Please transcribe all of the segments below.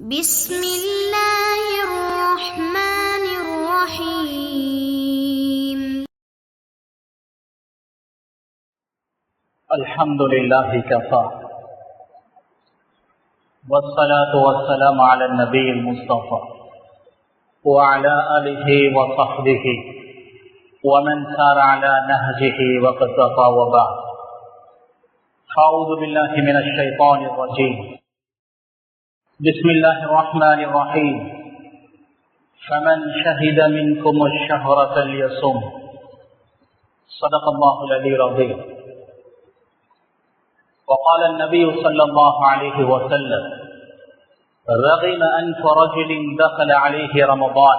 بسم الله الرحمن الرحيم. الحمد لله كفى والصلاة والسلام على النبي المصطفى وعلى آله وصحبه ومن سار على نهجه واقتفى وبعد. أعوذ بالله من الشيطان الرجيم. بسم الله الرحمن الرحيم. فمن شهد منكم الشهر فليصم. صدق الله العلي العظيم. وقال النبي صلى الله عليه وسلم: رغم أنف رجل دخل عليه رمضان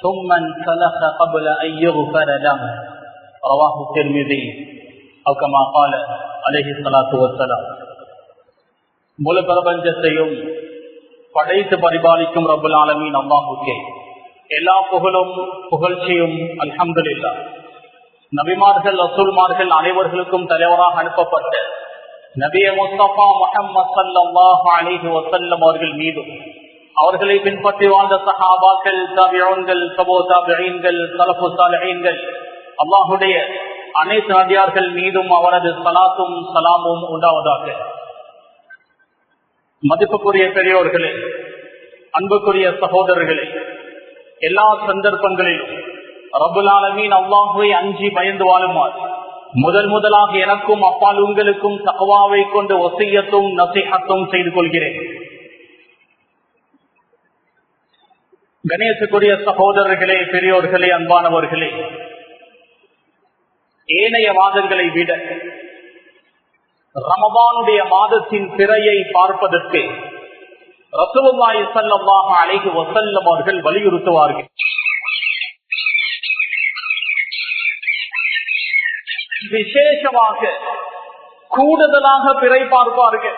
ثم انسلخ قبل أن يغفر له. رواه الترمذي أو كما قال عليه الصلاة والسلام. முழு பிரபஞ்சத்தையும் படைத்து பரிபாலிக்கும் ரப்புல் ஆலமீன் அல்லாஹ்வுக்கே எல்லா புகழும் புகழ்ச்சியும் அல்ஹம்துலில்லாஹ். நபிமார்கள் ரசூல்மார்கள் அனைவர்களுக்கும் தலைவராக அனுப்பப்பட்ட நபியே முஸ்தபா முஹம்மது ஸல்லல்லாஹு அலைஹி வஸல்லம் அவர்கள் மீதும் அவர்களை பின்பற்றி வாழ்ந்த சஹாபாக்கள், தாபிஊன்கள், தபூ தாபிஈன்கள், ஸலஃபு ஸாலிஹீன்கள், அல்லாஹ்வுடைய அனைத்து நபியார்கள் மீதும் அவரது ஸலாத்தும் ஸலாமும் உண்டாவதாக. மதிப்புக்குரிய பெரியோர்களே, அன்புக்குரிய சகோதரர்களே, எல்லா சந்தர்ப்பங்களிலும் ரப்புல் ஆலமீன் அல்லாஹ்வை அஞ்சி பயந்து வாழுமாறு முதலாக எனக்கும் அப்பால் உங்களுக்கும் தக்வாவை கொண்டு வசியத்தும் நசீஹத்தும் செய்து கொள்கிறேன். கணேசக்குரிய சகோதரர்களே, பெரியோர்களே, அன்பானவர்களே, ஏனைய மாதங்களை விட ரமதானுடைய மாதத்தின் பிறையை பார்ப்பதற்கு ரசூலுல்லாஹி ஸல்லல்லாஹு அலைஹி வஸல்லம் அவர்கள் வலியுறுத்துவார்கள். விசேஷமாக கூடுதலாக பிறை பார்ப்பார்கள்.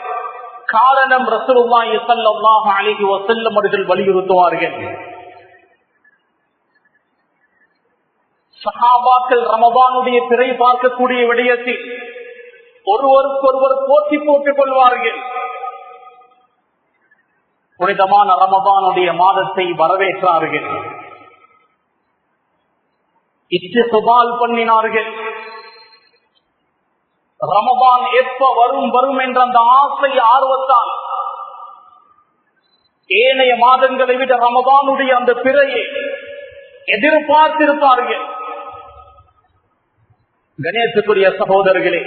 காரணம், ரசூலுல்லாஹி ஸல்லல்லாஹு அலைஹி வஸல்லம் அவர்கள் வலியுறுத்துவார்கள். சஹாபாக்கள் ரமதானுடைய பிறை பார்க்கக்கூடிய விடயத்தில் ஒருவருக்கொருவர் போட்டி போட்டுக் கொள்வார்கள். புனிதமான ரமதானுடைய மாதத்தை வரவேற்றார்கள், இஸ்திக்பால் பண்ணினார்கள். ரமதான் எப்ப வரும் என்ற அந்த ஆசை ஆர்வத்தால் ஏனைய மாதங்களை விட ரமதானுடைய அந்த பிறையை எதிர்பார்த்திருப்பார்கள். கணேசக்குரிய சகோதரர்களே,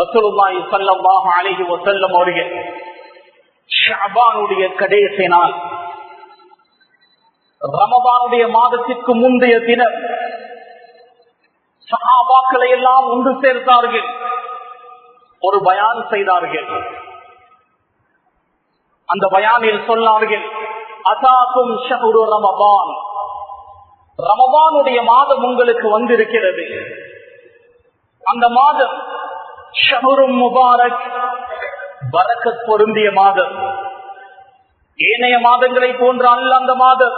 ரசூலுல்லாஹி ஸல்லல்லாஹு அலைஹி வஸல்லம் அவர்கள் ஷஅபானுடைய கடைசி நாள், ரமதானுடைய மாதத்திற்கு முந்தைய தினம் சஹாபாக்களை எல்லாம் ஒன்று சேர்த்தார்கள், ஒரு பயான் செய்தார்கள். அந்த பயானில் சொன்னார்கள்: அதாக்கும் ஷஹ்ரு ரமதான், ரமதானுடைய மாதம் உங்களுக்கு வந்திருக்கிறது. அந்த மாதம் ஷஹ்ரும் முபாரக், பரக்கத் பொருந்திய மாதம். ஏனைய மாதங்களை போன்ற அல்ல அந்த மாதம்,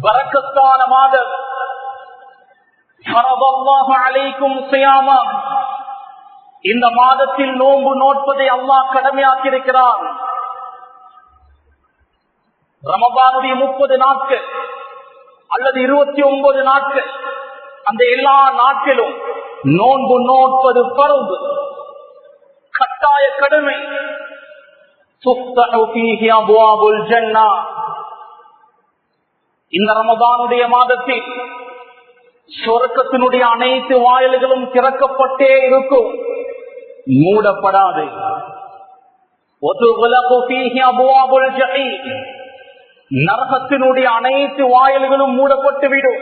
பரக்கத்தான மாதம். ஃபரதல்லாஹு அலைக்கும் ஸியாமா, இந்த மாதத்தில் நோன்பு நோட்பதை அல்லாஹ் கடமையாக்கியிருக்கிறான். ரமதானுடைய 30 நாட்கள் அல்லது 29 நாட்கள், அந்த எல்லா நாட்களும் நோன்பு நோட்பது பருது, கட்டாய கடமை. இந்த ரமதானுடைய மாதத்தில் சொர்க்கத்தினுடைய அனைத்து வாயில்களும் திறக்கப்பட்டே இருக்கும், மூடப்படாது. நரகத்தினுடைய அனைத்து வாயில்களும் மூடப்பட்டுவிடும்,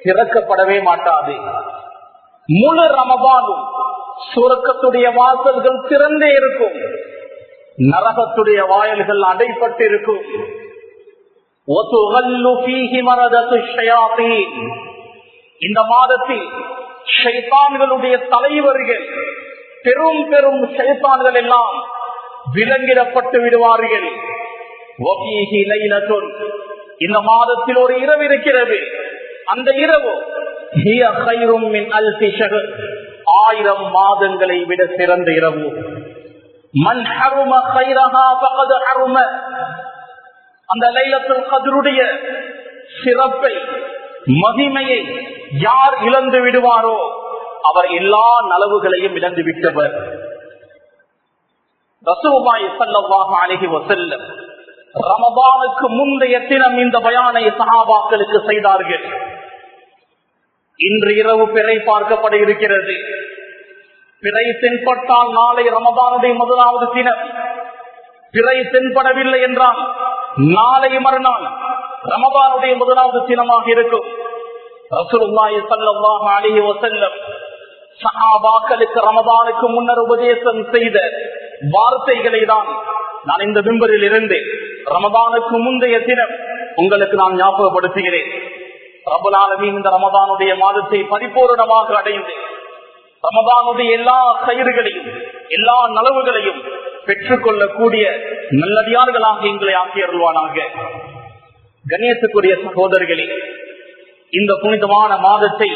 திறக்கப்படவே மாட்டாது. முழு ரமதானும் சுரக்கத்துடைய வாசல்கள் திறந்தே இருக்கும், நரகத்துடைய வாயில்கள் அடைப்பட்டு இருக்கும். இந்த மாதத்தில் ஷைத்தான்களுடைய தலைவர்கள், பெரும் பெரும் ஷைத்தான்கள் எல்லாம் விலங்கிடப்பட்டு விடுவார்கள். இந்த மாதத்தில் ஒரு இரவு இருக்கிறது, அந்த இரவு 1000 மாதங்களை விட சிறந்த இரவு. மன் ஹரும கைரஹா ஃபகத் ஹரும. அந்த லைலத்துல் கத்ருடைய சிறப்பை, மகிமையை யார் இழந்து விடுவாரோ அவர் எல்லா நலவுகளையும் இழந்து விட்டவர். ரசூலுல்லாஹி ஸல்லல்லாஹு அலைஹி வஸல்லம் ரமதானுக்கு முந்தைய தினம் இந்த பயானை சஹாபாக்களுக்கு செய்தார்கள். இன்று இரவு பிறை பார்க்கப்பட இருக்கிறது. பிறை தென்பட்டால் நாளை ரமதானுடைய முதலாவது தினம். பிறை தென்படவில்லை என்றால் நாளை மறுநாள் ரமதானுடைய முதலாவது தினமாக இருக்கும். ரசூலுல்லாஹி ஸல்லல்லாஹு அலைஹி வஸல்லம் சஹாபாக்களுக்கு ரமதானுக்கு முன்னர் உபதேசம் செய்த வார்த்தைகளை தான் நான் இந்த மிம்பரில் இருந்து ரமதானுக்கு முந்தைய தினம் உங்களுக்கு நான் ஞாபகப்படுத்துகிறேன். ரப்பல் ஆலமீன் இந்த ரமதானுடைய மாதத்தை பரிபூரணமாக அடைந்து ரமதானுடைய எல்லா கயிறுகளையும் எல்லா நலவுகளையும் பெற்றுக் கொள்ளக்கூடிய நல்லடியார்களாக எங்களை ஆக்கி அருள்வானாக. கண்ணியத்துக்குரிய சகோதரர்களே, இந்த புனிதமான மாதத்தை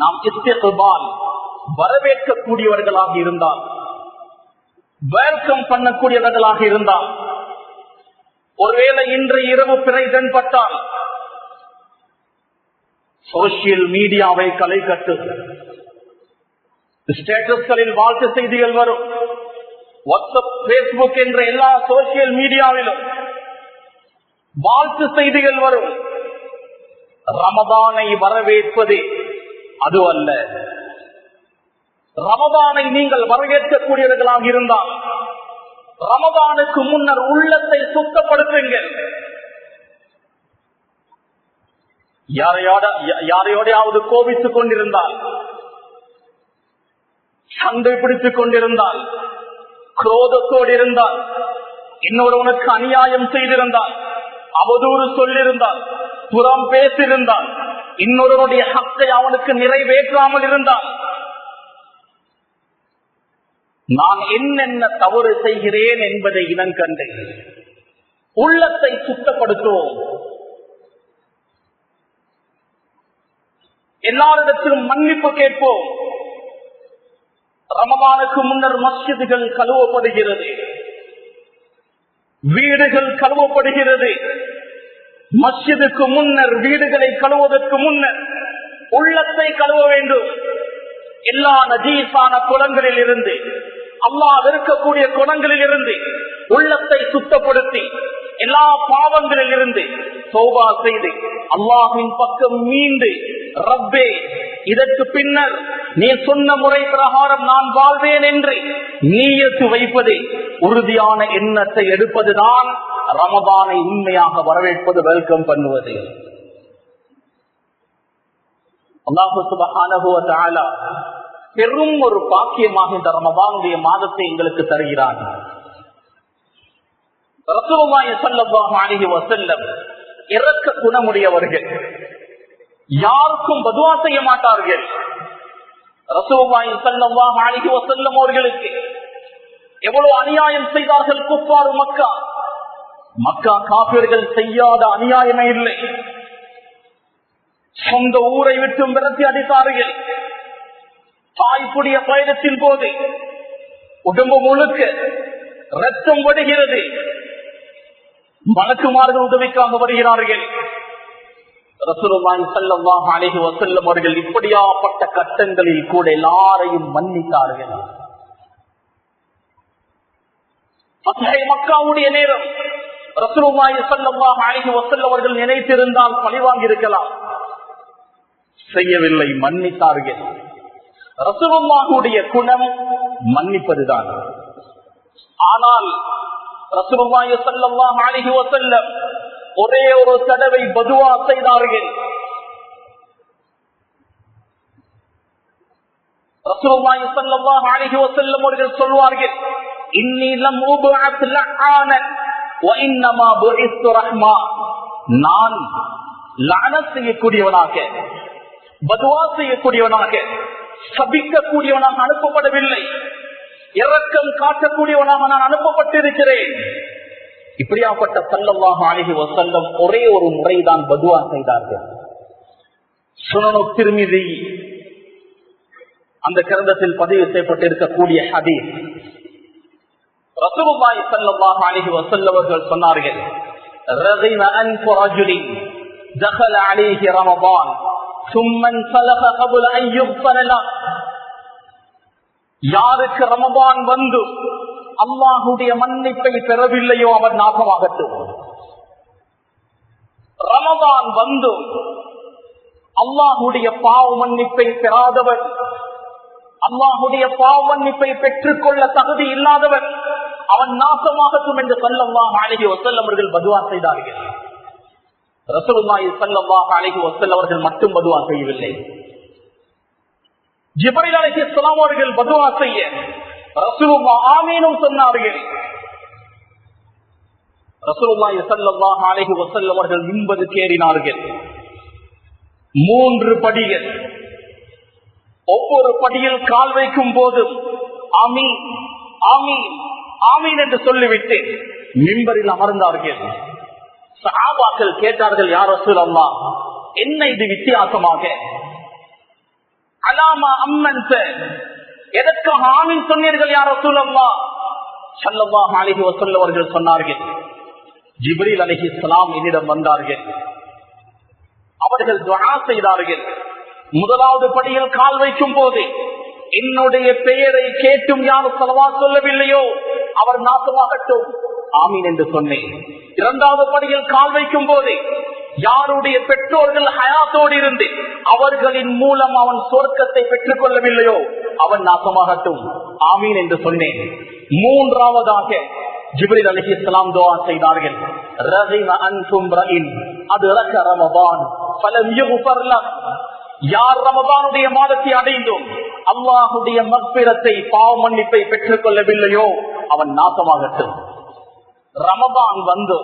நாம் இஸ்திக்பால் வரவேற்கக்கூடியவர்களாக இருந்தால், வெல்கம் பண்ணக்கூடியவர்களாக இருந்தால், ஒருவேளை இன்று இரவு பிறை தென்பட்டால் சோசியல் மீடியாவை களை கட்டு, ஸ்டேட்டஸ்களில் வாழ்த்து செய்திகள் வரும். வாட்ஸ்அப், பேஸ்புக் என்ற எல்லா சோசியல் மீடியாவிலும் வாழ்த்து செய்திகள் வரும். ரமதானை வரவேற்பது அது அல்ல. ரமதானை நீங்கள் வரவேற்கக்கூடியவர்களாக இருந்தால் ரமதானுக்கு முன்னர் உள்ளத்தை சுத்தப்படுத்துங்கள். யாரையோடையாவது கோபித்துக் கொண்டிருந்தால், சண்டை பிடித்துக் கொண்டிருந்தால், குரோதத்தோடு இருந்தால், இன்னொருவனுக்கு அநியாயம் செய்திருந்தால், அவதூறு சொல்லிருந்தால், புறம் பேசியிருந்தால், இன்னொருவனுடைய ஹக்கை அவனுக்கு நிறைவேற்றாமல் இருந்தால், நான் என்னென்ன தவறு செய்கிறேன் என்பதை இனம் கண்டு உள்ளத்தை சுத்தப்படுத்துவோம். எல்லாரிடத்திலும் மன்னிப்பு கேட்போம். ரமதானுக்கு முன்னர் மஸ்ஜிதுகள் கழுவப்படுகிறது, வீடுகள் கழுவப்படுகிறது. மஸ்ஜிதுக்கு முன்னர், வீடுகளை கழுவுவதற்கு முன்னர் உள்ளத்தை கழுவ வேண்டும். எல்லா நஜீஸான குளங்களில் இருந்து, அல்லாஹ் வெறுக்கக்கூடிய குணங்களில் இருந்து உள்ளத்தை சுத்தப்படுத்தி, எல்லா பாவங்களில் இருந்து தௌபா செய்து அல்லாஹ்வின் பக்கம் மீண்டு, ரப்பே இதற்கு பின்னர் நீ சொன்ன முறை பிரகாரம் நான் வாழ்வேன் என்று நீயத்து வைப்பது, உறுதியான எண்ணத்தை எடுப்பதுதான் ரமதானை உண்மையாக வரவேற்பது, வெல்கம் பண்ணுவது. அல்லாஹ் சுப்ஹானஹு வ தஆலா பெரும் ஒரு பாக்கியமாக இந்த ரமதானுடைய மாதத்தை எங்களுக்கு தருகிறார். ரசூலுல்லாஹி ஸல்லல்லாஹு அலைஹி வஸல்லம் இரக்க குணமுடையவர்கள், யாருக்கும் பதுவா செய்ய மாட்டார்கள். ரசூலுல்லாஹி ஸல்லல்லாஹு அலைஹி வஸல்லம் அவர்களுக்கு எவ்வளவு அநியாயம் செய்தார்கள் குஃபார் மக்கா. மக்கா காபிர்கள் செய்யாத அநியாயமே இல்லை. சொந்த ஊரை விட்டு விரட்டி அடித்தார்கள். தாய்ப்புடைய பயணத்தின் போது உடம்பு முழுக்க ரத்தம் வடுகிறது. மலக்குமார்கள் உதவிக்காக வருகிறார்கள். ரசூலுல்லாஹி ஸல்லல்லாஹு அலைஹி வஸல்லம் அவர்கள் இப்படியாப்பட்ட கட்டங்களில் கூட எல்லாரையும் மன்னித்தார்கள். மக்காவுடைய நேரம் ரசூலுல்லாஹி ஸல்லல்லாஹு அலைஹி வஸல்லம் அவர்கள் நினைத்திருந்தால் பழிவாங்கி இருக்கலாம், செய்யவில்லை, மன்னித்தார்கள். ரசூலுல்லாஹுடைய குணம் மன்னிப்பதுதான். ஆனால் ரசூலுல்லாஹி ஸல்லல்லாஹு அலைஹி வஸல்லம் ஒரே ஒரு தடவை பதுவா செய்தார்கள். ரசூலுல்லாஹி ஸல்லல்லாஹு அலைஹி வஸல்லம் அவர்கள் சொல்வார்கள், இன்னி லம் உபஅத் லஆனன் வ இன்னமா புஇஸ்து ரஹ்மா. நான் லஅனத் செய்யக்கூடியவனாக, பதுவா செய்யக்கூடியவனாக, சபிக்கக்கூடியவனாக அனுப்பப்படவில்லை, இரக்கம் காட்டக்கூடியவனாக நான் அனுப்பப்பட்டிருக்கிறேன். இப்படியாப்பட்ட ஸல்லல்லாஹு அலைஹி வஸல்லம் ஒரே ஒரு முறைதான் பதுவா செய்தார்கள். சுனனு திர்மிதி அந்த கிரந்தத்தில் பதிவு செய்யப்பட்டிருக்கக்கூடிய ஹதீஸ், ரசூலுல்லாஹி ஸல்லல்லாஹு அலைஹி வஸல்லம் அவர்கள் சொன்னார்கள், ரகிம அன்ஃபு ரஜுலின் دخل عليه رمضان ثم انسلخ قبل ان يغفر له. யாருக்கு ரமதான் வந்து அல்லாஹ்வுடைய மன்னிப்பை பெறவில்லையோ அவர் நாசமாகட்டும். ரமதான் வந்து அல்லாஹ்வுடைய பாவ மன்னிப்பை பெறாதவர், அல்லாஹ்வுடைய பாவ மன்னிப்பை பெற்றுக்கொள்ள தகுதி இல்லாதவர் அவன் நாசமாகட்டும் என்று ஸல்லல்லாஹு அலைஹி வஸல்லம் அவர்கள் பதுவா செய்தார்கள். ரசூலுல்லாஹி ஸல்லல்லாஹு அலைஹி வஸல்லம் அவர்கள் மட்டும் பதுவா செய்யவில்லை, ஜிப்ரீல் அலைஹிஸ்ஸலாம் அவர்கள் பதுவா செய்ய ரசூலுல்லாஹ் ஆமீனும் சொன்னார்கள். ரசூலுல்லாஹி ஸல்லல்லாஹு அலைஹி வஸல்லம் அவர்கள் மிம்பருக்கு ஏறினார்கள். 3 படிகள், ஒவ்வொரு படியில் கால் வைக்கும் போதும் ஆமீன் ஆமீன் ஆமீன் என்று சொல்லிவிட்டு மிம்பரில் அமர்ந்தார்கள். சஹாபாக்கள் கேட்டார்கள், யா ரசூலல்லாஹ், என்ன இது வித்தியாசமாக, அலாமா அம்மன்ஸ, எதற்காக ஆமீன் சொன்னீர்கள் யா ரசூலல்லாஹ்? ஸல்லல்லாஹு அலைஹி வஸல்லம் அவர்கள் சொன்னார்கள், ஜிப்ரீல் அலைஹிஸ்ஸலாம் என்னிடம் வந்தார்கள், அவர்கள் துஆ செய்தார்கள். முதலாவது படியில் கால் வைக்கும் போது என்னுடைய பெயரை கேட்டும் யாரும் ஸலவாத் சொல்லவில்லையோ அவர் நாசமாகட்டும், ஆமீன் என்று சொன்னேன். இரண்டாவது படியில் கால் வைக்கும் போது யாருடைய பெற்றோர்கள் ஹயாத்தோடு இருந்து அவர்களின் மூலம் அவன் சொர்க்கத்தை பெற்றுக் கொள்ளவில்லையோ அவன் நாசமாகட்டும், ஆமீன் என்று சொன்னேன். மூன்றாவதாக ஜிப்ரீல் அலைஹிஸ்ஸலாம் துஆ செய்தார்கள், ரஹிம அன்ஃபும் ரஇன் அத்ரக ரமதான் ஃபலம் யுஃபர் லஹ். யார் ரமதானுடைய மாதத்தை அடைந்தோம் அல்லாஹ்வுடைய மக்ஃபிரத்தை பாவ மன்னிப்பை பெற்றுக் கொள்ளவில்லையோ அவன் நாசமாகட்டும். ரமதான் வந்து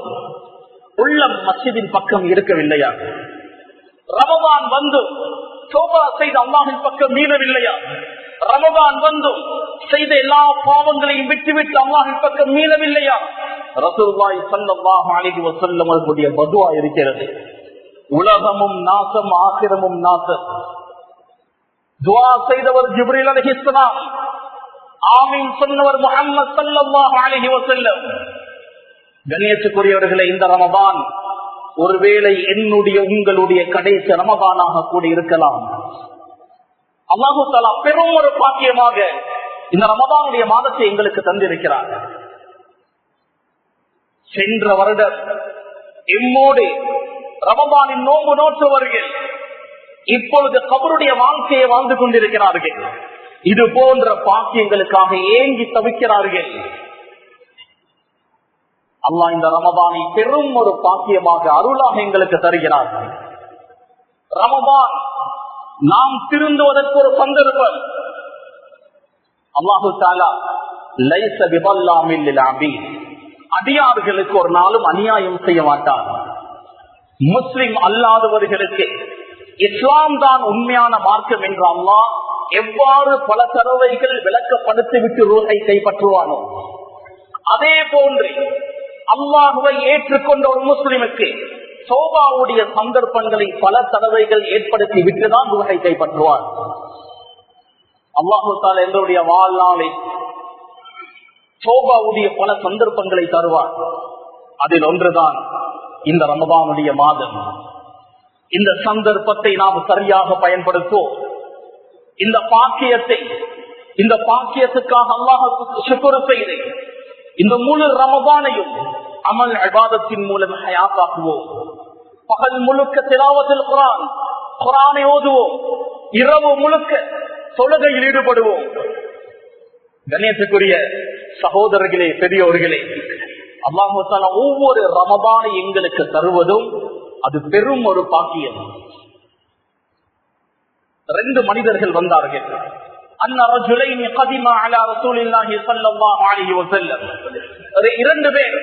உள்ளம் மஸ்ஜிதின் பக்கம் இருக்கவில்லையா? ரமதான் வந்து தௌபா செய்த அல்லாஹ்வின் பக்கம் மீளவில்லையா? ரமதான் வந்து செய்த எல்லா பாவங்களையும் விட்டுவிட்டு அல்லாஹ்வின் பக்கம் மீளவில்லையா? ரசூலுல்லாஹி ஸல்லல்லாஹு அலைஹி வஸல்லம் அவர்களுடைய பதுவா இருக்கிறது, உலகமும் நாசம் ஆகிரமும் நாசம். துஆ செய்தவர் ஜிப்ரீல் அலைஹிஸ்ஸலாம், ஆமீன் சொன்னவர் முஹம்மது ஸல்லல்லாஹு அலைஹி வஸல்லம். கண்ணியத்துக்குரியவர்களே, இந்த ரமதான் ஒருவேளை என்னுடைய உங்களுடைய கடைசி ரமதானாக கூட இருக்கலாம். அல்லாஹு தஆலா பெரும் ஒரு பாக்கியமாக இந்த ரமதானுடைய மாதத்தை எங்களுக்கு தந்திருக்கிறார். சென்ற வருடம் எம்மோடு ரமதானின் நோன்பு நோற்றவர்கள் இப்பொழுது கபருடைய வாழ்க்கையை வாழ்ந்து கொண்டிருக்கிறார்கள். இது போன்ற பாக்கியங்களுக்காக ஏங்கி தவிக்கிறார்கள். அல்லாஹ் இந்த ரமதானை பெரும் ஒரு பாக்கியமாக அருளாக எங்களுக்கு தருகிறார். ரமதான் நாம் திருந்துவதற்கு ஒரு சந்தர்ப்பம். அல்லாஹு தஆலா லைஸ பிதல்லாமில் லில் அபீத், அடியார்களுக்கு ஒரு நாளும் அநியாயம் செய்ய மாட்டார். முஸ்லிம் அல்லாதவர்களுக்கு இஸ்லாம் தான் உண்மையான மார்க்கம் என்று அல்லாஹ் எவ்வாறு பல தடவைகள் விளக்கப்படுத்திவிட்டு ரூஹை கைப்பற்றுவானோ அதே போன்று அல்லாஹுவை ஏற்றுக்கொண்ட ஒரு முஸ்லிமுக்கு தௌபாவுடைய சந்தர்ப்பங்களை பல தடவைகள் ஏற்படுத்தி விட்டுதான் ரூஹை கைப்பற்றுவார். அல்லாஹு தஆலா எங்களுடைய வாழ்நாளை தௌபாவுடைய பல சந்தர்ப்பங்களை தருவார். அதில் ஒன்றுதான் இந்த ரமதானுடைய மாதம். இந்த சந்தர்ப்பத்தை நாம் சரியாக பயன்படுத்துவோம். இந்த பாக்கியத்துக்காக அல்லாஹ்வுக்கு ஷுக்ர் செய்து இந்த முழு ரமதானையும் அமல் இபாதத்தின் மூலம் ஹயாத்தாக்குவோம். பகல் முழுக்க திலாவத்துல் குர்ஆன், குர்ஆனை ஓதுவோம். இரவு முழுக்க தொழுகையில் ஈடுபடுவோம். கண்ணியத்துக்குரிய சகோதரர்களே, பெரியோர்களே, அல்லாஹ் தஆலா ஒவ்வொரு ரமதானை எங்களுக்கு தருவதும் அது பெரும் ஒரு பாக்கியம். 2 மனிதர்கள் வந்தார்கள். அன்ன ரஜுலைன் கதிமா அலா ரசூலில்லாஹி ஸல்லல்லாஹு அலைஹி வஸல்லம். 2 பேர்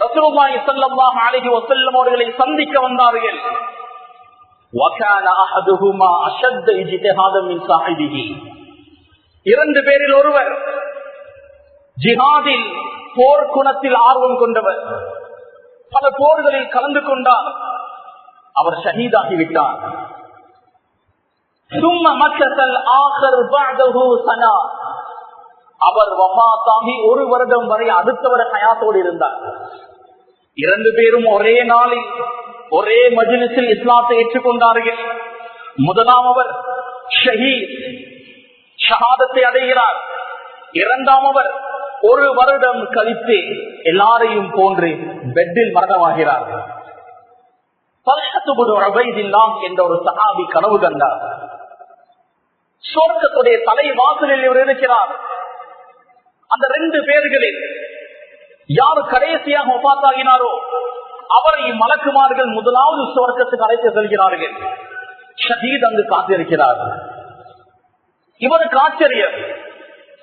ரசூலுல்லாஹி ஸல்லல்லாஹு அலைஹி வஸல்லம் அவர்களை சந்திக்க வந்தார்கள். வகான அஹதுஹுமா அஷத்த இஜ்திஹாதன் மின் ஸாஹிபிஹி. 2 பேரில் ஒருவர் ஜிஹாதில் போர் குணத்தில் ஆர்வம் கொண்டவர், பல போர்களில் கலந்து கொண்டார், அவர் ஷஹீதாகிவிட்டார். அவர் வஃபாத்தாகி 1 வருடம் வரை அடுத்தவர் ஹயாத்தோடு இருந்தார். 2 பேரும் ஒரே நாளில் ஒரே மஜ்லிஸில் இஸ்லாத்தை ஏற்றுக்கொண்டார்கள். முதலாமவர் ஷஹீத், ஷஹாதத்தை அடைகிறார். இரண்டாமவர் 1 வருடம் கழித்து எல்லாரையும் போன்று பெட்டில் மரணமாகிறார். என்ற ஒரு சஹாபி கனவு கண்டார். சொர்க்கத்துடைய தலைவாசலில் இவர் இருக்கிறார். அந்த 2 பேர்களில் யார் கடைசியாக வஃபாத்தாகினாரோ அவரை மலக்குமார்கள் முதலாவது சொர்க்கத்துக்கு அழைத்து செல்கிறார்கள். ஷஹீத் அங்கு காத்திருக்கிறார். இவருக்கு ஆச்சரியம்.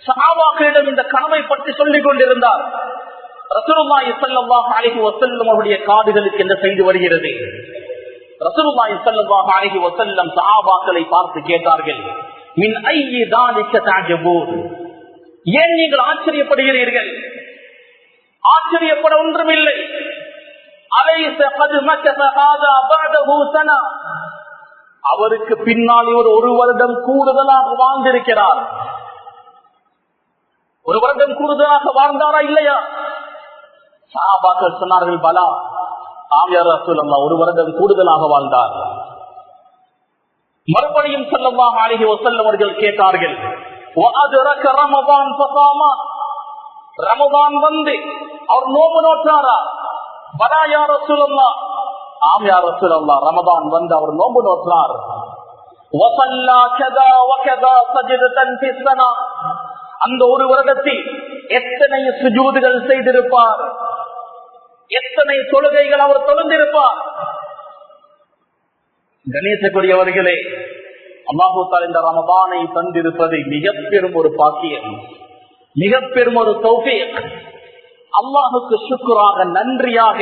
சஹாபாக்களிடம் இந்த கனவை பற்றி சொல்லிக் கொண்டிருந்தார். ரசூலுல்லாஹி ஸல்லல்லாஹு அலைஹி வஸல்லம் அவருடைய காதுகளுக்கு என்ன செய்து வருகிறது? ரசூலுல்லாஹி ஸல்லல்லாஹு அலைஹி வஸல்லம் சஹாபாக்களை பார்த்து கேட்டார்கள், மின் ஐயி தாலிக தஅஜபூன், ஏன் நீங்கள் ஆச்சரியப்படுகிறீர்கள்? ஆச்சரியப்பட ஒன்றுமில்லை. அலைஸ கத் மக்கஸ ஹாதா பஅதஹு ஸனா, அவருக்கு பின்னால் இவர் 1 வருடம் கூடுதலாக வாழ்ந்திருக்கிறார். 1 வருடம் கூடுதலாக வாழ்ந்தாரா இல்லையா? சஹாபாக்கள் சொன்னார்கள், பலா, ஆம் யா ரசூலல்லாஹ், 1 வருடம் கூடுதலாக வாழ்ந்தார். மறுபடியும் ஸல்லல்லாஹு அலைஹி வஸல்லம் அவர்கள் கேட்டார்கள், வஅத்ரக ரமதான் ஃபஸாமா, ரமதான் வந்து அவர் நோன்பு நோற்றாரா? பலா யா ரசூலல்லாஹ், ஆம் யா ரசூலல்லாஹ், ரமதான் வந்து அவர் நோன்பு நோற்றார். வஸல்லா கதா வகதா சஜ்தன் ஃபிஸ் ஸனா, அந்த 1 வருடத்தில் எத்தனை சுஜூதுகள் செய்திருப்பார், எத்தனை தொழுகைகள் அவர் தொழுந்திருப்பார். கணேசக்குரியவர்களே, அல்லாஹு தஆலா இந்த ரமதானை தந்திருப்பது மிக பெரும் ஒரு பாக்கியம், மிக பெரும் ஒரு தௌஃபீக். அல்லாஹுக்கு ஷுக்ராக, நன்றியாக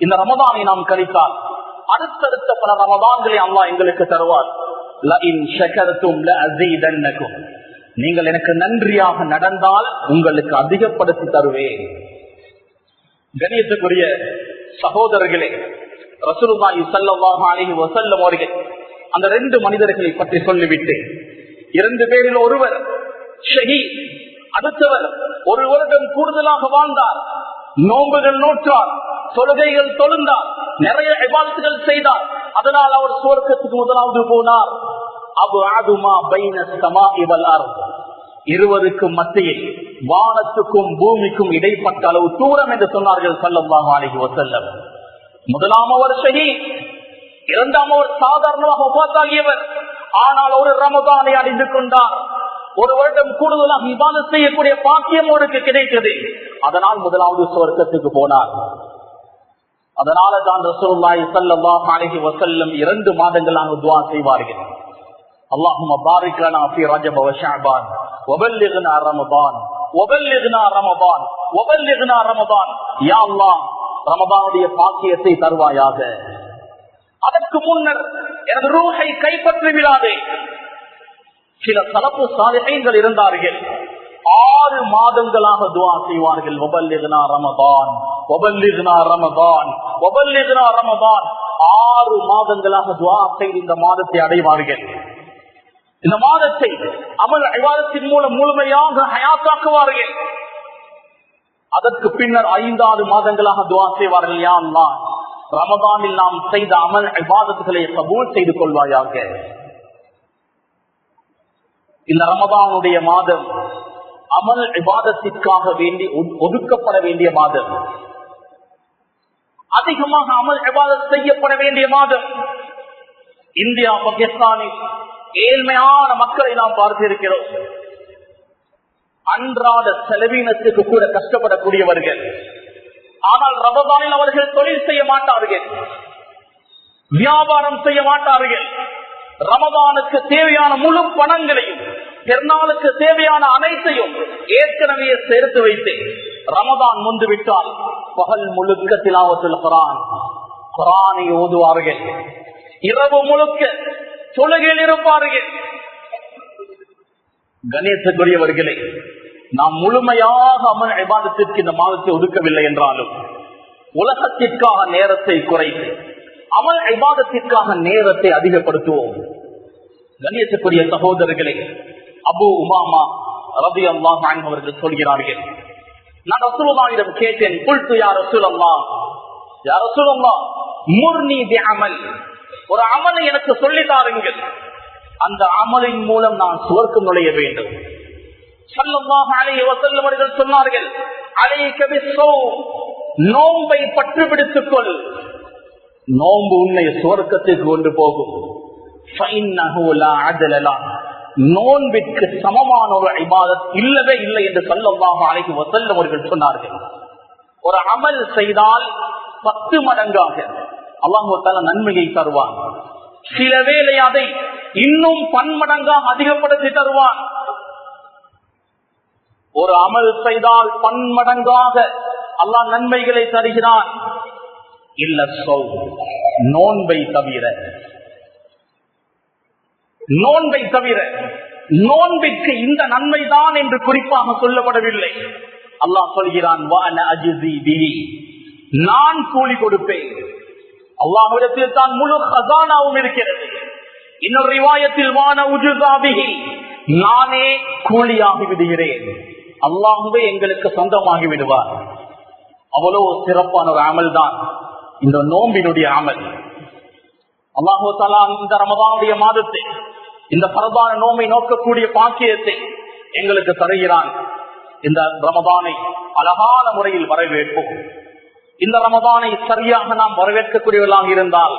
இந்த ரமதானை நாம் கழித்தால் அடுத்தடுத்த பல ரமதான்களை அல்லாஹ் எங்களுக்கு தருவார். லஇன் ஷகர்தும் லஅஸீதன்னகும், நீங்கள் எனக்கு நன்றியாக நடந்தால் உங்களுக்கு அதிகப்படுத்தி தருவேன். கணியத்துக்குரிய சகோதரர்களே, ரசூலுல்லாஹி ஸல்லல்லாஹு அலைஹி வஸல்லம் அவர்கள் அந்த 2 மனிதர்களை பற்றி சொல்லிவிட்டு, 2 பேரில் ஒருவர் ஷஹீத், அடுத்தவர் 1 வருடம் கூடுதலாக வாழ்ந்தார், நோன்புகள் நோற்றார், தொழுகைகள் தொழுந்தார், நிறைய இபாதத்துகள் செய்தார். அதனால் அவர் சுவர்க்கத்துக்கு முதலாவது போனார். அபுஅதுமா பைன ஸமாஇ வல் அர்த், இருவருக்கும் மத்தியில் வானத்துக்கும் பூமிக்கும் இடைப்பட்ட அளவு தூரம் என்று சொன்னார்கள் ஸல்லல்லாஹு அலைஹி வஸல்லம். முதலாமவர் ஷஹீத், இரண்டாமவர் சாதாரணமாக வஃபாத்தாகியவர். ஆனால் 1 ரமதானை அடைந்து கொண்டார். 1 வருடம் கூடுதலாக இபாதத் செய்யக்கூடிய பாக்கியம் அவருக்கு கிடைத்தது. அதனால் முதலாவது சுவர்க்கத்துக்கு போனார். அதனால தான் ரசூலுல்லாஹி ஸல்லல்லாஹு அலைஹி வஸல்லம் 2 மாதங்களாக துஆ செய்வார்கள். اللهم بارك لنا في رجب وشعبان وبلغنا رمضان وبلغنا رمضان وبلغنا رمضان. யா அல்லாஹ், ரமதானுடைய பாக்கியத்தை தருவாயாக. அதற்கு முன்னர் எனது ரூஹை கைப்பற்றி விடாதே. சில சலப்பு சாலிஹீன்கள் இருந்தார்கள், 6 மாதங்களாக துஆ செய்வார்கள். வபல்லிக்னா ரமதான், வபல்லிக்னா ரமதான், வபல்லிக்னா ரமதான். 6 மாதங்களாக துஆ செய்து இந்த மாதத்தை அடைவார்கள். இந்த மாதத்தை அமல் இபாதத்தின் மூலம் முழுமையாக ஹயாத்தாக்குவார்கள். அதற்கு பின்னர் 5வது மாதங்களாக துஆ செய்வார்கள், யா அல்லாஹ், ரமதானில் நாம் செய்த அமல் இபாதத்துகளை கபூல் செய்து கொள்வாயாக. இந்த ரமதானுடைய மாதம் அமல் இபாதத்திற்காக வேண்டி ஒதுக்கப்பட வேண்டிய மாதம், அதிகமாக அமல் இபாதத் செய்யப்பட வேண்டிய மாதம். இந்தியா, பாகிஸ்தானில் ஏழ்மையான மக்களை நாம் பார்த்திருக்கிறோம். அன்றாட செலவினத்துக்கு கூட கஷ்டப்படக்கூடியவர்கள். ஆனால் ரமதானில் அவர்கள் தொழில் செய்ய மாட்டார்கள், வியாபாரம் செய்ய மாட்டார்கள். ரமதானுக்கு தேவையான முழு பணங்களையும், பெருநாளுக்கு தேவையான அனைத்தையும் ஏற்கனவே சேர்த்து வைத்து ரமதான் முந்துவிட்டால் பகல் முழுக்க திலாவத்துல் குர்ஆன், குர்ஆனை ஓதுவார்கள். இரவு முழுக்க தொழுகையில் இருப்பார்கள். கணேசக்குரியவர்களே, நாம் முழுமையாக அமல் இபாதத்திற்கு இந்த மாதத்தை ஒதுக்கவில்லை என்றாலும் உலகத்திற்காக நேரத்தை குறைத்து அமல் இபாதத்திற்காக நேரத்தை அதிகப்படுத்துவோம். கணேசக்குரிய சகோதரர்களே, அபு உமாமா ரலியல்லாஹு அன்ஹு அவர்கள் சொல்கிறார்கள், நான் ரசூலுல்லாஹ்விடம் கேட்டேன், குல்து யா ரசூலல்லாஹ், யா ரசூலல்லாஹ் முர்னி பிஅமல், ஒரு அமலை எனக்கு சொல்லி தாருங்கள், அந்த அமலின் மூலம் நான் சுவர்க்கம் நுழைய வேண்டும். ஸல்லல்லாஹு அலைஹி வஸல்லம் அவர்கள் சொன்னார்கள், அலைக பிஸ்ஸௌம், நோன்பை பற்று பிடித்துக் கொள், நோன்பு உன்னை சுவர்க்கத்துக்கு கொண்டு போகும். ஃபஇன்னஹு லா அத்ல லஹ், நோன்பிற்கு சமமான ஒரு இபாதத் இல்லவே இல்லை என்று ஸல்லல்லாஹு அலைஹி வஸல்லம் அவர்கள் சொன்னார்கள். ஒரு அமல் செய்தால் 10 மடங்காக அல்லாஹ் தஆலா நன்மையை தருவான். சில வேளை அதை இன்னும் 10 மடங்காக அதிகப்படுத்தி தருவான். ஒரு அமல் செய்தால் 10 மடங்காக அல்லாஹ் நன்மைகளை தருகிறான். இல்ல சொல், நோன்பை தவிர, நோன்பை தவிர, நோன்பிற்கு இந்த நன்மைதான் என்று குறிப்பாக சொல்லப்படவில்லை. அல்லாஹ் சொல்கிறான், வான அஜ்ஸி பிஹி, நான் கூலி கொடுப்பேன். அல்லாஹ்விடத்தில் தான் முழு ஹஸானாவும் இருக்கிறது. இன்னொரு ரிவாயத்தில் வான உஜ்ஸா பிஹி, நானே கூலியாகி விடுகிறேன். அல்லாஹ்வே எங்களுக்கு சொந்தமாகி விடுவார். அவ்வளவு சிறப்பான ஒரு அமல் தான் இந்த நோம்பினுடைய அமல். அல்லாஹு தஆலா இந்த ரமதானுடைய மாதத்தை, இந்த பரதான நோம்பை நோக்கக்கூடிய பாக்கியத்தை எங்களுக்கு தருகிறான். இந்த ரமதானை அழகான முறையில் வரவேற்போம். இந்த ரமதானை சரியாக நாம் வரவேற்கக்கூடியவர்களாக இருந்தால்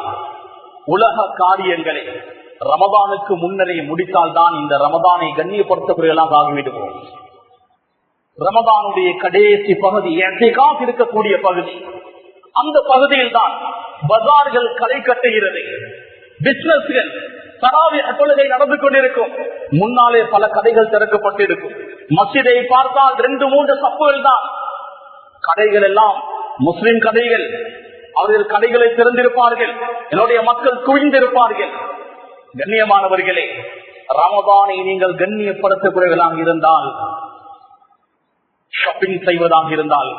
உலக காரியங்களை ரமதானுக்கு முன்னரே முடித்தால் தான் இந்த ரமதானை கண்ணியப்படுத்தக்கூடியவர்களாக ஆகிவிடுவோம். ரமதானுடைய கடைசி பகுதி இஅ்திகாஃப் இருக்கக்கூடிய பகுதி. அந்த பகுதியில் தான் பஜார்கள் களை கட்டுகிறது, பிசினஸ்கள், தராவீஹ் தொழுகை நடந்து கொண்டிருக்கும். முன்னாலே பல கடைகள் திறக்கப்பட்டிருக்கும். மஸ்ஜிதை பார்த்தால் 2-3 சப்புகள் தான். கடைகள் எல்லாம் முஸ்லிம் கடைகள். அவர்கள் கடைகளை திறந்திருப்பார்கள். என்னுடைய மக்கள் குவிந்திருப்பார்கள். கண்ணியமானவர்களே, ரமதானை நீங்கள் கண்ணியப்படுத்தக்கூடியவர்களாக இருந்தால், ஷாப்பிங் செய்வதாக இருந்தால்,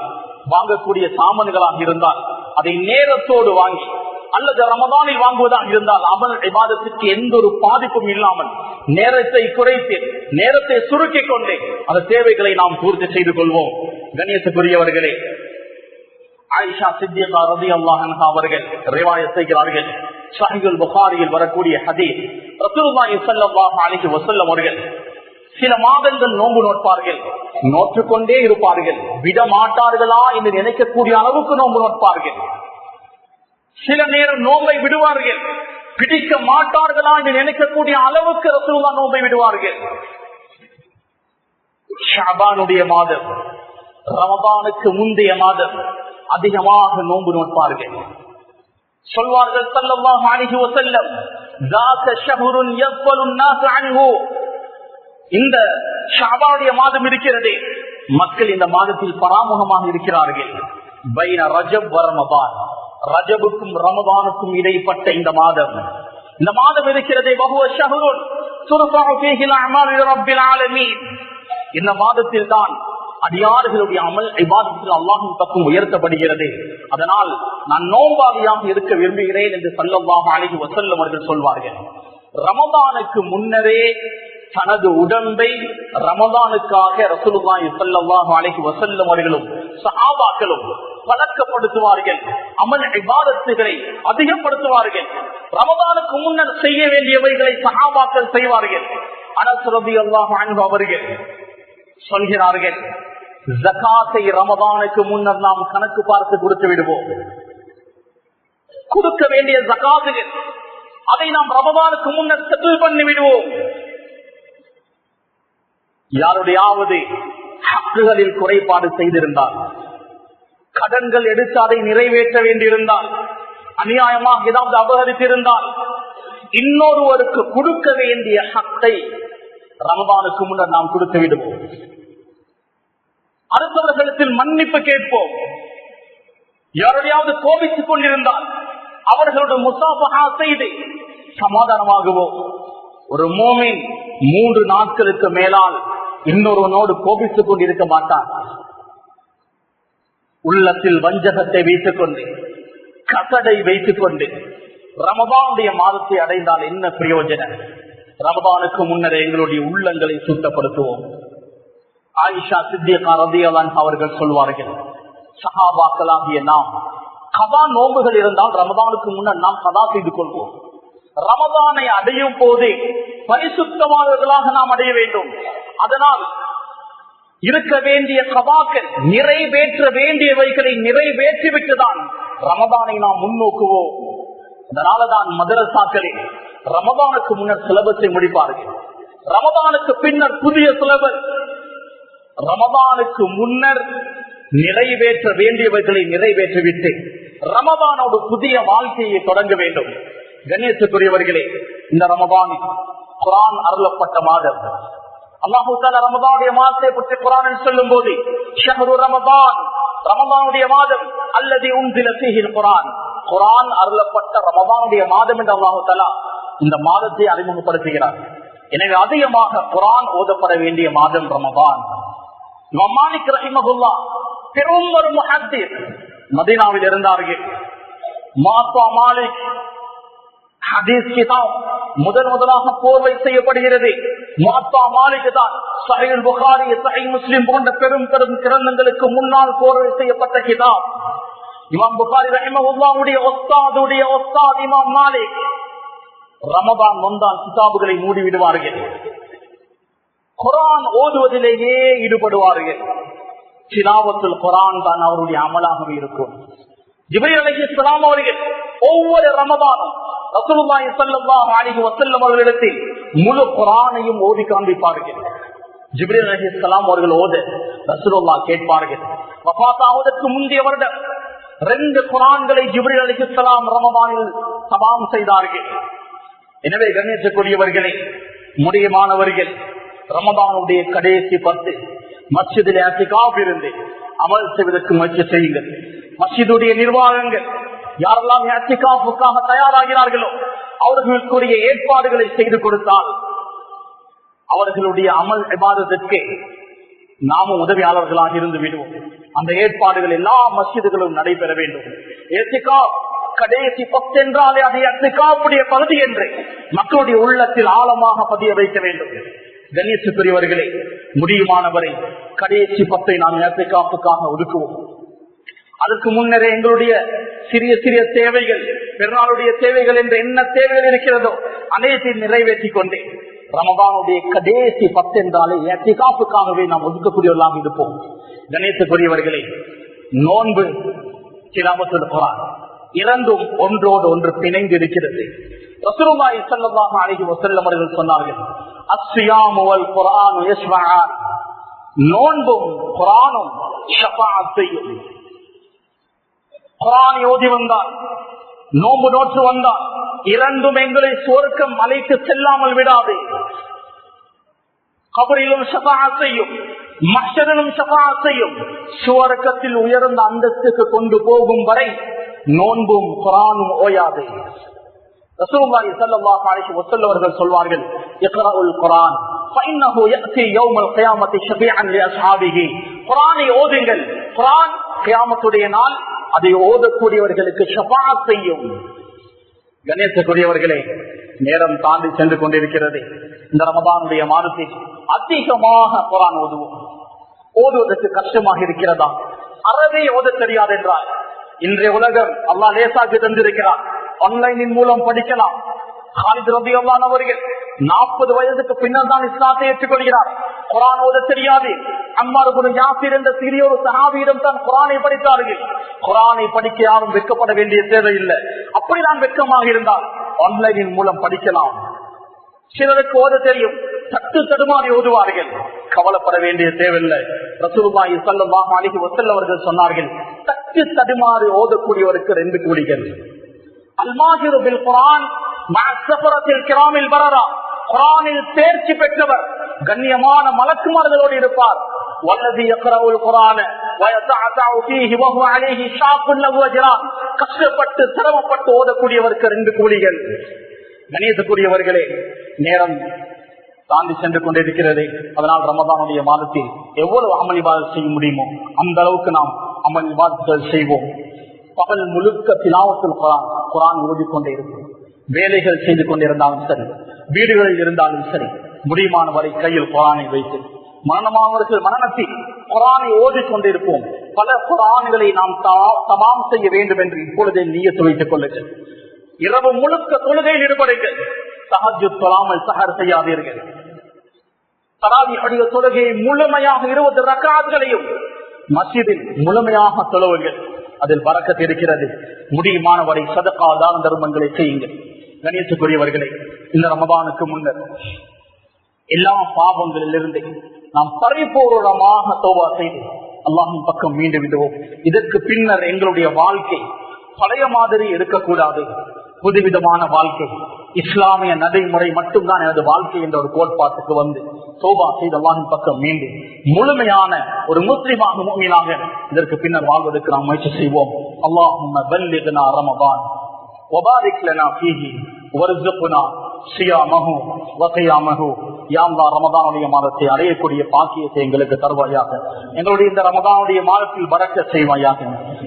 வாங்கக்கூடிய சாமான்களாக இருந்தால் அதை நேரத்தோடு வாங்கி, அல்லது ரமதானில் வாங்குவதாக இருந்தால் அமல் இபாதத்துக்கு எந்த ஒரு பாதிப்பும் இல்லாமல் நேரத்தை குறைத்து, நேரத்தை சுருக்கிக் கொண்டு அந்த தேவைகளை நாம் பூர்த்தி செய்து கொள்வோம். கண்ணியத்துக்குரியவர்களே, ஆயிஷா சித்திகா ரலியல்லாஹு அன்ஹா அவர்கள் ரிவாயத் செய்கிறார்கள். ஸஹீஹுல் புகாரியில் வரக்கூடிய ஹதீஸ், ரசூலுல்லாஹி ஸல்லல்லாஹு அலைஹி வஸல்லம் அவர்கள் சில மாதங்கள் நோன்பு நோட்பார்கள். நோற்றுக்கொண்டே இருப்பார்கள். விட மாட்டார்களா என்று நினைக்கக்கூடிய அளவுக்கு நோன்பு நோட்பார்கள். சில நேரம் நோன்பை விடுவார்கள். பிடிக்க மாட்டார்களா என்று நினைக்கக்கூடிய அளவுக்கு ரசூலுல்லாஹ் நோன்பை விடுவார்கள். ஷஅபானுடைய மாதம், ரமதானுக்கு முந்தைய மாதம் அதிகமாக நோன்பு நோட்பார்கள். சொல்வார்கள் ஸல்லல்லாஹு அலைஹி வஸல்லம், ذاك شهر يغفل الناس عنه, இந்த ஷஅபானுடைய மாதம் இருக்கிறதே, மக்கள் இந்த மாதத்தில் பராமுகமாக இருக்கிறார்கள். பைன ரஜப் வ ரமதான், ரஜபுக்கும் ரமதானுக்கும் இடைப்பட்ட இந்த மாதம், இந்த மாதம் இருக்கிறதே, வஹுவ ஷஹ்ருன் துர்ஃபஉ ஃபீஹி அல்-அஅமாலு லிரப்பில் ஆலமீன், இந்த மாதத்தில் தான் அடியார்களுடைய அமல் இபாதத்தில் அல்லாஹ்வின் பக்கம் உயர்த்தப்படுகிறது. அதனால் நான் நோன்பாளியாக இருக்க விரும்புகிறேன் என்று ஸல்லல்லாஹு அலைஹி வஸல்லம் அவர்கள் சொல்வார்கள். ரமதானுக்கு முன்னரே தனது உடம்பை ரமதானுக்காக ரசூலுல்லாஹி ஸல்லல்லாஹு அலைஹி வஸல்லம் அவர்களும் சஹாபாக்களும் பழக்கப்படுத்துவார்கள். அமல் இபாதத்துகளை அதிகப்படுத்துவார்கள். ரமதானுக்கு முன்னர் செய்ய வேண்டியவைகளை சஹாபாக்கள் செய்வார்கள். அனஸ் ரலியல்லாஹு அன்ஹு அவர்கள் சொல்கிறார்கள், ஜகாத்தை ரமதானுக்கு முன்னர் நாம் கணக்கு பார்த்து கொடுத்து விடுவோம். கொடுக்க வேண்டிய ஜகாத்துகள் அதை நாம் ரமதானுக்கு முன்னர் செட்டில் பண்ணி விடுவோம். யாருடையாவது ஹக்குகளில் குறைபாடு செய்திருந்தால், கடன்கள் எடுத்து அதை நிறைவேற்ற வேண்டியிருந்தால், அநியாயமாக ஏதாவது அபகரித்திருந்தால், இன்னொருவருக்கு கொடுக்க வேண்டிய ஹக்கை ரமதானுக்கு முன்னர் நாம் கொடுத்து விடுவோம். அடுத்தவர்களிடத்தில் மன்னிப்பு கேட்போம். யாரையாவது கோபித்துக் கொண்டிருந்தால் அவர்களுடைய முசாஃபஹா செய்து சமாதானமாகுவோம். ஒரு மோமின் 3 நாட்களுக்கு மேலால் இன்னொருவனோடு கோபித்துக் கொண்டிருக்க மாட்டான். உள்ளத்தில் வஞ்சகத்தை வைத்துக் கொண்டு, கசடை வைத்துக் கொண்டு ரமதானுடைய மாதத்தை அடைந்தால் என்ன பிரயோஜனம்? ரமதானுக்கு முன்னர் எங்களுடைய உள்ளங்களை சுத்தப்படுத்துவோம். ஆயிஷா சித்திகா ரலியல்லாஹு அன்ஹா அவர்கள் சொல்வார்கள், சஹாபாக்களாகிய நாம் கதா நோம்புகள் இருந்தால் ரமதானுக்கு முன்னர் நாம் கதா செய்து கொள்வோம். ரமதானை அடையும் போதே பரிசுத்தமானவர்களாக நாம் அடைய வேண்டும். அதனால் இருக்க வேண்டிய கபாக்கள் நிறைவேற்ற வேண்டியவைகளை நிறைவேற்றிவிட்டுதான் ரமதானை நாம் முன்னோக்குவோம். அதனாலதான் மதரசாக்களில் ரமதானுக்கு முன்னர் சிலபஸை முடிப்பார்கள். ரமதானுக்கு பின்னர் புதிய சிலபஸ். ரமதானுக்கு முன்னர் நிறைவேற்ற வேண்டியவைகளை நிறைவேற்றிவிட்டு ரமதானோடு புதிய வாழ்க்கையை தொடங்க வேண்டும். கண்ணியத்துக்குரியவர்களே, இந்த ரமதான் குர்ஆன் அருளப்பட்ட மாதம். அல்லாஹ் தஆலா ரமதானுடைய மாதத்தை பற்றி குர்ஆனில் சொல்லும் போது ஷஹ்ரு ரமதான், ரமதானுடைய மாதம் அல்லதி உன்சில ஃபீஹில் குர்ஆன், குர்ஆன் அருளப்பட்ட ரமதானுடைய மாதம் என்று அல்லாஹ் தஆலா இந்த மாதத்தை அறிமுகப்படுத்துகிறார். எனவே அதிகமாக குர்ஆன் ஓதப்பட வேண்டிய மாதம் ரமதான். இமாம் மாலிக் ரஹிமஹுல்லாஹ் பெரும் ஒரு முஹத்திஸ் மதீனாவில் இருந்தார்கள். முஅத்தா மாலிக் ஹதீஸ் கிதாப் முதலாக போர்வை செய்யப்படுகிறது. முஅத்தா மாலிக் தான் ஸஹீஹ் புகாரி, ஸஹீஹ் முஸ்லிம் போன்ற பெரும் கிரந்தங்களுக்கு முன்னால் போர்வை செய்யப்பட்ட கிதாப். இமாம் புகாரி ரஹிமஹுல்லாஹ்வுடைய உஸ்தாத் இமாம் மாலிக் ரமதான் வந்தால் கிதாபுகளை மூடி விடுவார்கள். குர்ஆன் ஓதுவதிலேயே ஈடுபடுவார்கள். திலாவத்துல் குர்ஆன் தான் அவருடைய அமலாகவே இருக்கும். ஜிப்ரீல் அலைஹிஸ்ஸலாம் அவர்கள் ஒவ்வொரு ரமதானும் ரசூலுல்லாஹி ஸல்லல்லாஹு அலைஹி வஸல்லம் அவர்களிடத்தில் முழு குர்ஆனையும் ஓதி காண்பிப்பார்கள். ஜிப்ரீல் அலைஹிஸ்ஸலாம் அவர்கள் ஓத ரசூலுல்லாஹ் கேட்பார்கள். வஃபாத் ஆவதற்கு முந்தைய வருடம் 2 குர்ஆன்களை ஜிப்ரீல் அலைஹிஸ்ஸலாம் ரமதானில் தமாம் செய்தார்கள். எனவே கண்ணியத்துக்குரியவர்களே, முடியமானவர்கள் ரமதானுடைய கடைசி 10 மஸ்ஜிதில் இஅ்திகாஃப் இருந்து அமல் செய்வதற்கு முயற்சி செய்யுங்கள். மஸ்ஜிதுடைய நிர்வாகங்கள் யாரெல்லாம் இஅ்திகாஃபுக்காக தயாராகிறார்களோ அவர்களுக்குரிய ஏற்பாடுகளை செய்து கொடுத்தால் அவர்களுடைய அமல் இபாதத்திற்கு நாமும் உதவியாளர்களாக இருந்து விடுவோம். அந்த ஏற்பாடுகள் எல்லா மஸ்ஜிதுகளும் நடைபெற வேண்டும். இஅ்திகாஃப் கடைசி 10 என்றாலே அது இஅ்திகாஃபுடைய பகுதி என்று மக்களுடைய உள்ளத்தில் ஆழமாக பதிய வைக்க வேண்டும். கண்ணியத்துக்குரியவர்களே, முடியுமானவரை கடைசி 10 நாம் இஅ்திகாஃபுக்காக ஒதுக்குவோம். அதற்கு முன்னரே எங்களுடைய சிறிய சிறிய தேவைகள், பெருநாளுடைய தேவைகள் என்ற என்ன தேவைகள் இருக்கிறதோ அனைத்தையும் நிறைவேற்றிக் கொண்டே ரமதானுடைய கடைசி 10 என்றாலே இஅ்திகாஃபுக்காகவே நாம் ஒதுக்கக்கூடியவர்களாக இருப்போம். கண்ணியத்துக்குரியவர்களே, நோன்பு, திலாவத்துல் குர்ஆன் இரண்டும் ஒன்றோடு ஒன்று பிணைந்து இருக்கிறது. ரசூலுல்லாஹி ஸல்லல்லாஹு அலைஹி வஸல்லம் அவர்கள் சொன்னார்கள், அஸ்ஸியாமு வல் குர்ஆனு யஷ்ஃபஆன், நோன்பும் குர்ஆனும் ஷஃபாஅத் செய்யும். குர்ஆன் ஓதி வந்தால், நோன்பு நோற்று வந்தால் இரண்டும் எங்களை சுவர்க்கம் அழைத்து செல்லாமல் விடாது. கபரிலும் ஷஃபாஅத் செய்யும், மஹ்ஷரிலும் ஷஃபாஅத் செய்யும். சுவர்க்கத்தில் உயர்ந்த அந்தஸ்துக்கு கொண்டு போகும் வரை நோன்பும் குர்ஆனும் ஓயாது. ரசூலுல்லாஹி ஸல்லல்லாஹு அலைஹி வஸல்லம் அவர்கள் சொல்வார்கள், இக்ராஉல் குர்ஆன் ஃபஇன்னஹு யஅதி யௌமல் கியாமத்தி ஷஃபீஅன் லிஅஸ்ஹாபிஹி, குர்ஆனை ஓதுங்கள், குர்ஆன் கியாமத்துடைய நாள் அதை ஓதக்கூடியவர்களுக்கு ஷஃபாஅத் செய்யும். கணேசக்கூடியவர்களே, நேரம் தாண்டி சென்று கொண்டிருக்கிறது. இந்த ரமதானுடைய மாதத்தில் அதிகமாக குர்ஆன் ஓதுவோம். ஓதுவதற்கு கஷ்டமாக இருக்கிறதா? அறவே ஓத தெரியாது என்றால் இன்றைய உலகம் அல்லாஹ் லேசாக்கி தந்திருக்கிறார். ஆன்லைனின் மூலம் படிக்கலாம். காலித் ரலியல்லாஹு அவர்கள் 40 வயதுக்கு பின்னர் தான் இஸ்லாத்தை ஏற்றுக்கொள்கிறார். குர்ஆன் ஓத தெரியாது. அம்மார் இப்னு யாசிர் என்ற சிறிய ஒரு சஹாபியிடம் தான் குர்ஆனை படித்தார்கள். குர்ஆனை படிக்க யாரும் வெட்கப்பட வேண்டிய தேவையில்லை. அப்படிதான் வெட்கமாக இருந்தால் ஆன்லைனின் மூலம் படிக்கலாம். சிலருக்கு ஓத தெரியும், தட்டு தடுமாறி ஓதுவார்கள். கவலைப்பட வேண்டிய தேவையில்லை. ரசூலுல்லாஹி ஸல்லல்லாஹு அலைஹி வஸல்லம் அவர்கள் சொன்னார்கள், தட்டு தடுமாறி ஓதக்கூடியவருக்கு 2 கூலிகள். அல்மாஹிரு பில் குர்ஆன் மஅ ஸஃபரத்தில் கிராமில் பரரா, குர்ஆனில் தேர்ச்சி பெற்றவர் கண்ணியமான மலக்குமார்களோடு இருப்பார். வல்லதி யக்ரவுல் குர்ஆன வயதஅதஉ ஃபீஹி வஹுவ அலைஹி ஷாக்குன் லஹு அஜ்ரான், கஷ்டப்பட்டு சிரமப்பட்டு ஓதக்கூடியவருக்கு 2 கூலிகள். கணியத்துக்குரியவர்களே, நேரம் தாண்டி சென்று கொண்டிருக்கிறது. அதனால் ரமதானுடைய மாதத்தில் எவ்வளவு அமல் இபாதத் செய்ய முடியுமோ அந்த அளவுக்கு நாம் அமல் இபாதத்துகள் செய்வோம். பகல் முழுக்க திலாவத்துல் குர்ஆன், குர்ஆன் ஓதிக்கொண்டே இருக்கும். வேலைகள் செய்து கொண்டிருந்தாலும் சரி, வீடுகளில் இருந்தாலும் சரி, முடியுமான வரை கையில் குர்ஆனை வைத்து மரணமானவர்கள் மரணத்தில் குர்ஆனை ஓதிக் கொண்டிருப்போம். பல குர்ஆன்களை நாம் தமாம் செய்ய வேண்டும் என்று இப்பொழுதே நியத்து வைத்துக் கொள்ளுங்கள். இரவு முழுக்க தொழுகையில் ஈடுபடுங்கள். தஹஜ்ஜுத் தொழாமல் சஹர் செய்யாதீர்கள். தராவீஹுடைய தொழுகையை முழுமையாக 20 ரக்அத்களையும் மஸ்ஜிதில் முழுமையாக தொழுவுங்கள். அதில் பரக்கத் இருக்கிறது. முடியுமான வரை சதகா தான தர்மங்களை செய்யுங்கள். கணியத்துக்குரியவர்களே, இந்த ரமதானுக்கு முன்னர் எல்லா பாவங்களிலிருந்து நாம் பரிபூர்ணமாக தௌபா செய்து அல்லாஹ்வின் பக்கம் மீண்டு விடுவோம். இதற்கு பின்னர் எங்களுடைய வாழ்க்கை பழைய மாதிரி இருக்கக்கூடாது. புதுவிதமான வாழ்க்கை, இஸ்லாமிய நடைமுறை மட்டும்தான் எனது வாழ்க்கை என்ற ஒரு கோட்பாட்டுக்கு வந்து தௌபா செய்து அல்லாஹ்வின் பக்கம் மீண்டு முழுமையான ஒரு முஸ்லிமாக முஃமினாக இதற்கு பின்னர் வாழ்வதற்கு நாம் முயற்சி செய்வோம். அல்லாஹும்ம பல்லிக்னா ரமதான் வபாரிக் லனா ஃபீஹி வர்ஸுக்னா சியாமஹு வகியாமஹு. யா அல்லாஹ், ரமதானுடைய மாதத்தை அடையக்கூடிய பாக்கியத்தை எங்களுக்கு தருவாயாக. எங்களுடைய இந்த ரமதானுடைய மாதத்தில் பரக்கத் செய்வாயாக.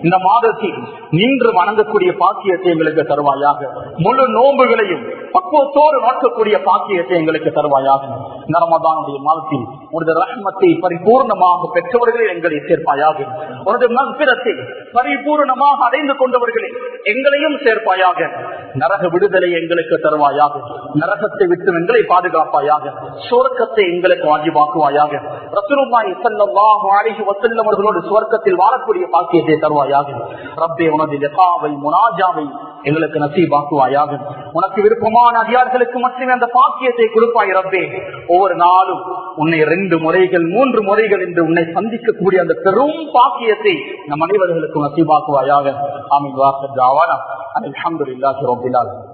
இந்த மாதத்தில் நின்று வணங்கக்கூடிய பாக்கியத்தை எங்களுக்கு தருவாயாக. முழு நோன்புகளையும் பக்குவத்தோடு நோக்கக்கூடிய பாக்கியத்தை எங்களுக்கு தருவாயாக. இந்த ரமதானுடைய மாதத்தில் உனது ரஹ்மத்தை பரிபூர்ணமாக பெற்றவர்களை எங்களை சேர்ப்பாயாக. உனது மக்ஃபிரத்தை பரிபூர்ணமாக அடைந்து கொண்டவர்களை எங்களையும் சேர்ப்பாயாக. நரக விடுதலை எங்களுக்கு தருவாயாக. நரகத்தை விட்டு எங்களை பாதுகாப்பாயாக. சுவர்க்கத்தை எங்களுக்கு வாஜிபாக்குவாயாக. ரசூலுல்லாஹி ஸல்லல்லாஹு அலைஹி வஸல்லம் அவர்களோடு சுவர்க்கத்தில் வாழக்கூடிய பாக்கியத்தை தருவாயாக. ரப்பே, உனது லிகாவை முனாஜாவை எங்களுக்கு நசீபாக்குவாயாக. உனக்கு விருப்பமான அதிகாரிகளுக்கு மட்டுமே அந்த பாக்கியத்தை கொடுப்பாய். ரப்பே, ஒவ்வொரு நாளும் உன்னை 2 முறைகள் 3 முறைகள் என்று உன்னை சந்திக்கக்கூடிய அந்த பெரும் பாக்கியத்தை நம் அனைவர்களுக்கும் நசீபாக்குவாயாக. ஆமீன். வாஹிர் தாவானா அல்ஹம்துலில்லாஹி ரப்பில் ஆலமீன்.